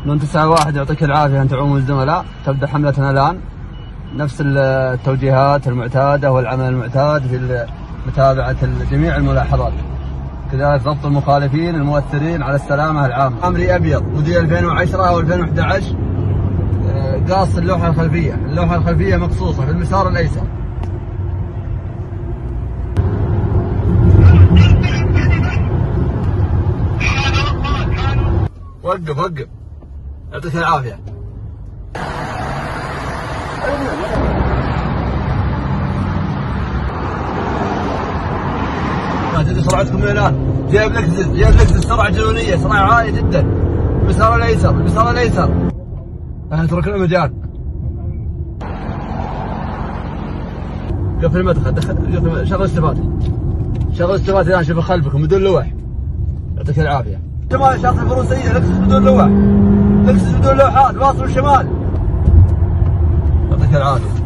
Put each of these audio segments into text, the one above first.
من 9/1 يعطيك العافية أن تعوم الزملاء. تبدأ حملتنا الآن، نفس التوجيهات المعتادة والعمل المعتاد في متابعة جميع الملاحظات، كذلك ضبط المخالفين المؤثرين على السلامة العامة. أمري أبيض موديل 2010 أو 2011، قاص اللوحة الخلفية مقصوصة في المسار الأيسر. وقف يعطيك العافية. تدري سرعتكم من الآن، جايب لكزس سرعة جنونية، سرعة عالية جدا. المسار الأيسر اترك له مجال. قفل المدخل، شغل استفادي الآن. شوف خلفكم بدون لوح. يعطيك العافية. شمال شاطئ الفروسية، لكزس بدون لوح، لكزس بدون لوحات، واصل الشمال. يعطيك العافية.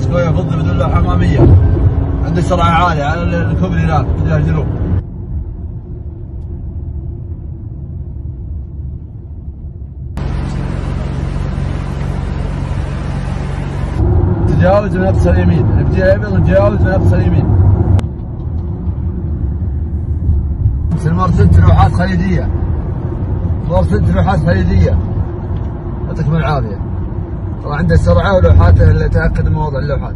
سكويا فضي بدون لوحة أمامية، عندك سرعة عالية على الكوبري هناك اتجاه الجنوب. تجاوز من أقصى اليمين، نتجاوز من أقصى اليمين. سلمار 6 لوحات خليجية، يعطيكم العافية. طبعا عنده سرعة ولوحاته اللي تأكد من وضع اللوحات.